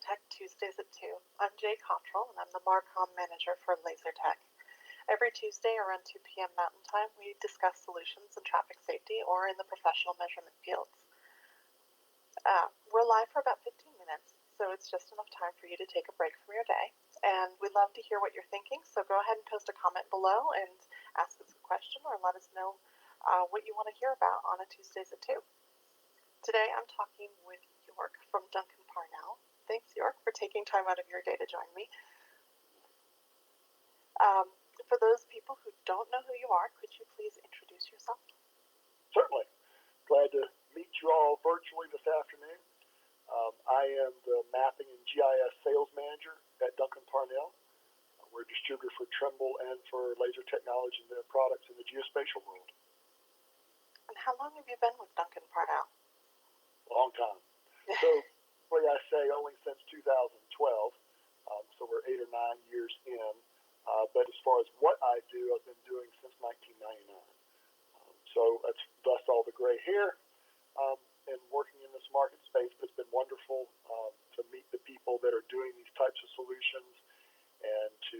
Tech Tuesdays at 2. I'm Jay Cottrell, and I'm the Marcom Manager for Laser Tech. Every Tuesday around 2 p.m. Mountain Time, we discuss solutions in traffic safety or in the professional measurement fields. We're live for about 15 minutes, so it's just enough time for you to take a break from your day. And we'd love to hear what you're thinking, so go ahead and post a comment below and ask us a question or let us know what you want to hear about on a Tuesdays at 2. Today I'm talking with York from Duncan-Parnell. Thanks, York, for taking time out of your day to join me. For those people who don't know who you are, could you please introduce yourself? Certainly. Glad to meet you all virtually this afternoon. I am the Mapping and GIS Sales Manager at Duncan-Parnell. We're a distributor for Trimble and for laser technology and their products in the geospatial world. And how long have you been with Duncan-Parnell? Long time. So, like I say, only since 2012, so we're 8 or 9 years in. But as far as what I do, I've been doing since 1999. So that's thus all the gray hair. And working in this market space, it's been wonderful to meet the people that are doing these types of solutions and to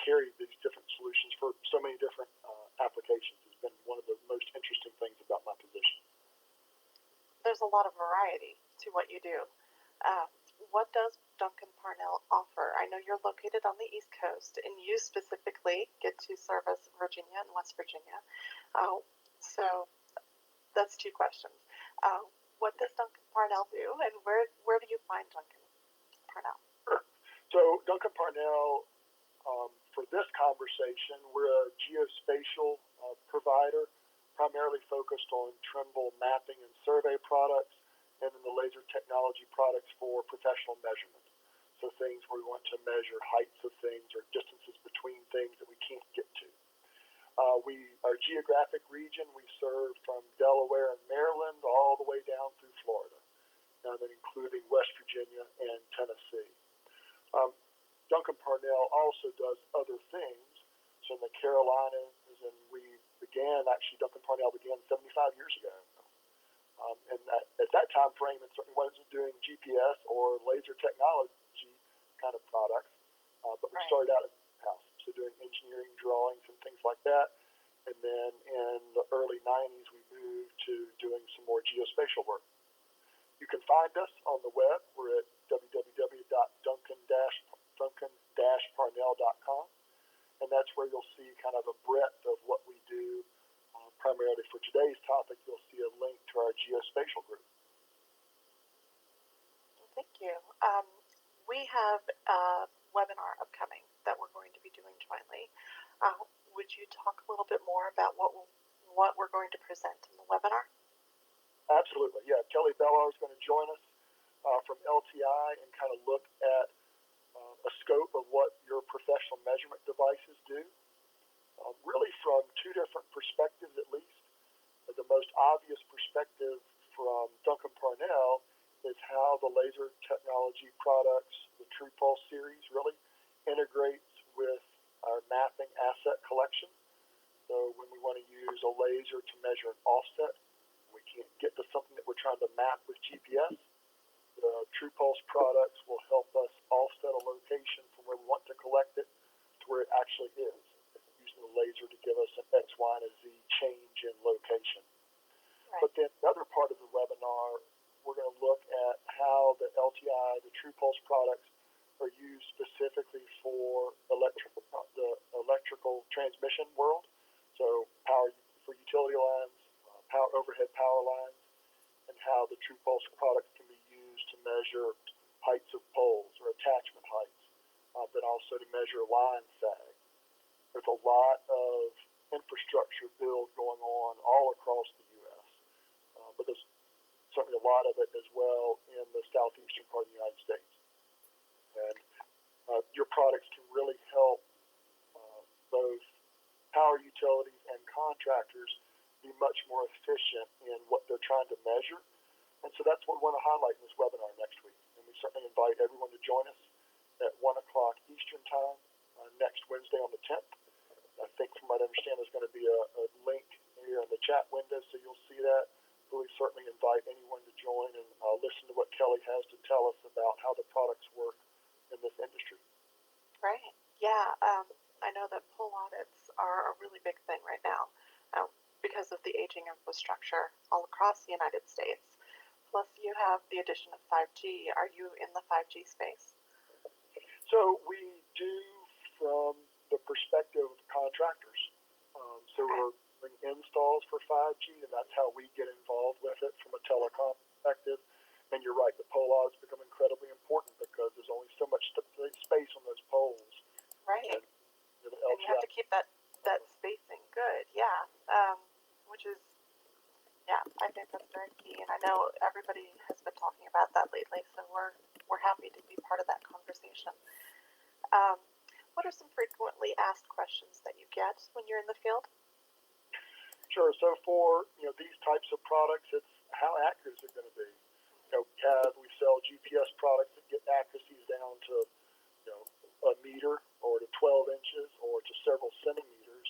carry these different solutions for so many different applications. It's been one of the most interesting things about my position. There's a lot of variety to what you do. What does Duncan-Parnell offer? I know you're located on the East Coast, and you specifically get to service Virginia and West Virginia. So that's 2 questions. What does Duncan-Parnell do, and where do you find Duncan-Parnell? Sure. So Duncan-Parnell, for this conversation, we're a geospatial provider, primarily focused on Trimble mapping and survey products, and then the laser technology products for professional measurement. So things where we want to measure heights of things or distances between things that we can't get to. Our geographic region, we serve from Delaware and Maryland all the way down through Florida, and then including West Virginia and Tennessee. Duncan-Parnell also does other things. So in the Carolinas, and Duncan-Parnell began 75 years ago. And at that time frame, it certainly wasn't doing GPS or laser technology kind of products, but we started out in-house, so doing engineering drawings and things like that. And then in the early 90s, we moved to doing some more geospatial work. You can find us on the web. We're at www.duncan-parnell.com, and that's where you'll see kind of a breadth of what we do. Primarily for today's topic, you'll see a link to our geospatial group. Thank you. We have a webinar upcoming that we're going to be doing jointly. Would you talk a little bit more about what we're going to present in the webinar? Absolutely, yeah. Kelly Bellar is going to join us from LTI and kind of look at a scope of what your professional measurement devices do. Really from 2 different perspectives at least. The most obvious perspective from Duncan-Parnell is how the laser technology products, the TruePulse series, really integrates with our mapping asset collection. So when we want to use a laser to measure an offset, we can't get to something that we're trying to map with GPS. The TruePulse products will help us offset a location from where we want to collect it to where it actually is, using the laser to give us an X, Y, and a Z change in location. Right. But then the other part of the webinar, we're going to look at how the LTI, the TruePulse products, are used specifically for the electrical transmission world. So power for utility lines, overhead power lines, and how the TruePulse products can be used to measure heights of poles or attachment heights, but also to measure line sag. There's a lot of infrastructure build going on all across the U.S., but there's certainly a lot of it as well in the southeastern part of the United States. And your products can really help both power utilities and contractors be much more efficient in what they're trying to measure. And so that's what we want to highlight in this webinar next week. And we certainly invite everyone to join us at 1 o'clock Eastern Time next Wednesday on the 10th. I think from what I understand, there's going to be a link here in the chat window, so you'll see that. But we certainly invite anyone to join and listen to what Kelly has to tell us about about how the products work in this industry. Right. Yeah. I know that pole audits are a really big thing right now because of the aging infrastructure all across the United States. Plus, you have the addition of 5G. Are you in the 5G space? So we do from the perspective of contractors. So Okay. we're doing installs for 5G, and that's how we get involved with it from a telecom perspective. And you're right, the pole odds become incredibly important because there's only so much space on those poles. Right. And the And you have LTI. to keep that spacing good. Yeah. Which is, yeah, I think that's very key. And I know everybody has been talking about that lately, so we're happy to be part of that conversation. Um, what are some frequently asked questions that you get when you're in the field? Sure. So for these types of products, it's how accurate is it going to be? We sell GPS products that get accuracies down to a meter or to 12 inches or to several centimeters.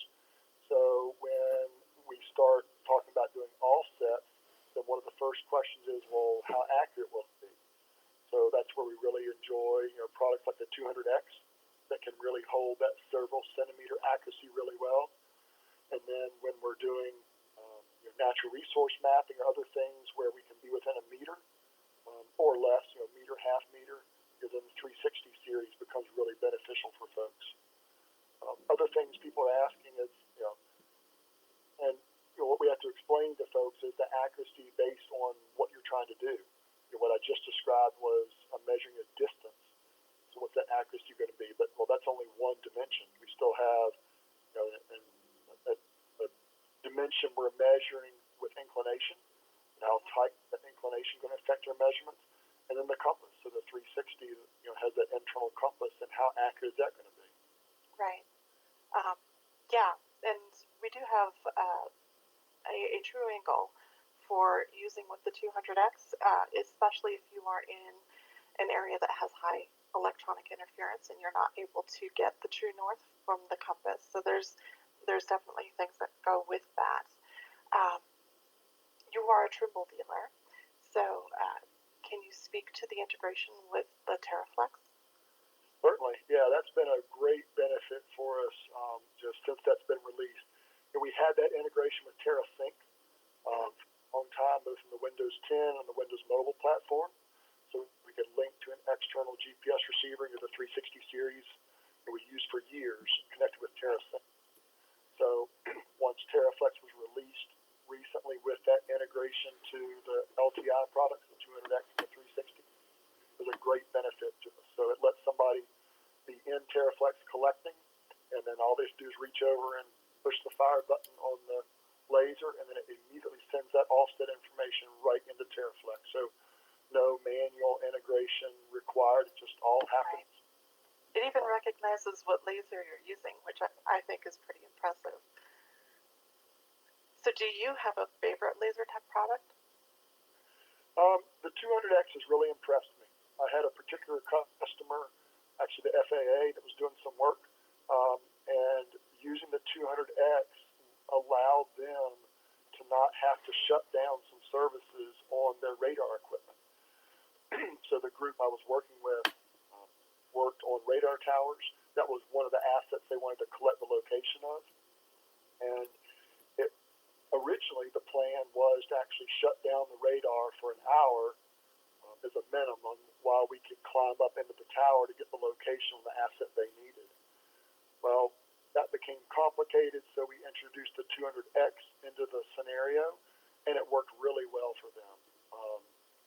So when we start talking about doing offsets, then one of the first questions is, well, how accurate will it be? So that's where we really enjoy products like the 200X that can really hold that several centimeter accuracy really well. And then when we're doing natural resource mapping or other things where we can be within a meter or less, meter, half meter, then the 360 series becomes really beneficial for folks. Other things people are asking is, and what we have to explain to folks is the accuracy based on what you're trying to do. What I just described was measuring a distance. So what's that accuracy going to be? But that's only one dimension. We still have a dimension we're measuring with inclination, and how tight that inclination is going to affect our measurements, and then the compass. So the 360, has that internal compass, and how accurate is that going to be? Right. Um, yeah, and we do have a true angle for using with the 200X, especially if you are in an area that has high electronic interference and you're not able to get the true north from the compass. So there's definitely things that go with that. Um, you are a Trimble dealer, so can you speak to the integration with the Teraflex? Certainly, yeah, that's been a great benefit for us just since that's been released. And we had that integration with TerraSync Mm-hmm. for a long time, both in the Windows 10 and the Windows Mobile platform. So we could link to an external GPS receiver into the 360 series that we used for years, connected with TerraSync. So once Teraflex was released recently with that integration to the LTI products, the 200X and the 360, it was a great benefit to us. So it lets somebody be in Teraflex collecting, and then all they have to do is reach over and push the fire button on the laser, and then it immediately sends that offset information right into Teraflex. So no manual integration required. It just all happens. Right. It even recognizes what laser you're using, which I think is pretty impressive. So do you have a favorite laser tech product? The 200X has really impressed me. I had a particular customer, actually the FAA, that was doing some work, and using the 200X allowed them to not have to shut down some services on their radar equipment. So the group I was working with worked on radar towers. That was one of the assets they wanted to collect the location of. And originally the plan was to actually shut down the radar for an hour as a minimum while we could climb up into the tower to get the location of the asset they needed. Well, that became complicated, so we introduced the 200X into the scenario, and it worked really well for them,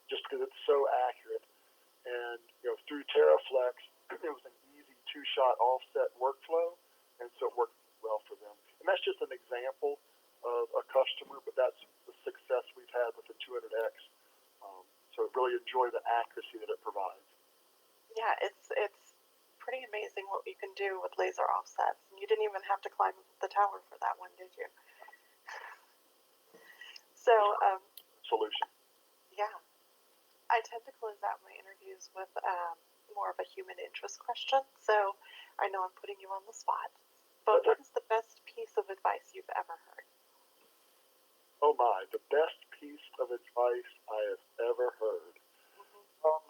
just because it's so accurate. And through Teraflex, it was an easy two-shot offset workflow, and so it worked well for them. And that's just an example of a customer, but that's the success we've had with the 200X. So I really enjoy the accuracy that it provides. Yeah, it's pretty amazing what you can do with laser offsets. And you didn't even have to climb the tower for that one, did you? So, Solution. yeah, I tend to close out my interviews with more of a human interest question. So I know I'm putting you on the spot, but what is the best piece of advice you've ever heard? Oh my, the best piece of advice I have ever heard. Mm-hmm. Um,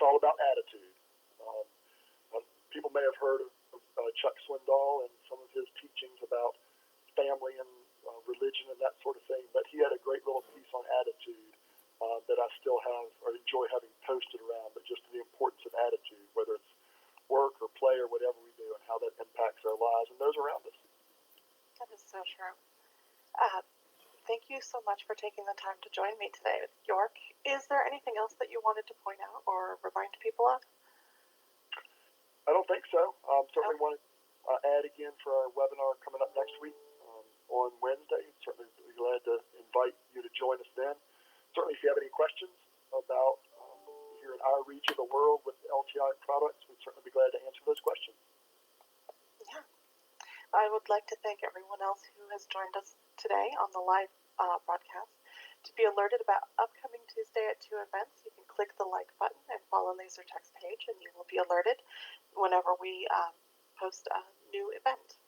it's all about attitude. Um, People may have heard of Chuck Swindoll and some of his teachings about family and religion and that sort of thing, but he had a great little piece on attitude that I still have or enjoy having posted around, but just the importance of attitude, whether it's work or play or whatever we do, and how that impacts our lives and those around us. That is so true. Uh, Thank you so much for taking the time to join me today, York. Is there anything else that you wanted to point out or remind people of? I don't think so. Certainly want to add again for our webinar coming up next week on Wednesday. Certainly be glad to invite you to join us then. Certainly if you have any questions about here in our region of the world with LTI products, we'd certainly be glad to answer those questions. Yeah. I would like to thank everyone else who has joined us today on the live broadcast. To be alerted about upcoming Tuesday at 2 events, you can click the like button and follow LaserTech's page, and you will be alerted whenever we post a new event.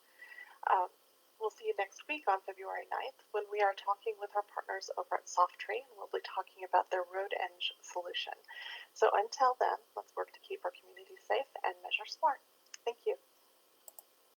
We'll see you next week on February 9th when we are talking with our partners over at Softtree, and we'll be talking about their RoadEng solution. So until then, let's work to keep our community safe and measure smart. Thank you.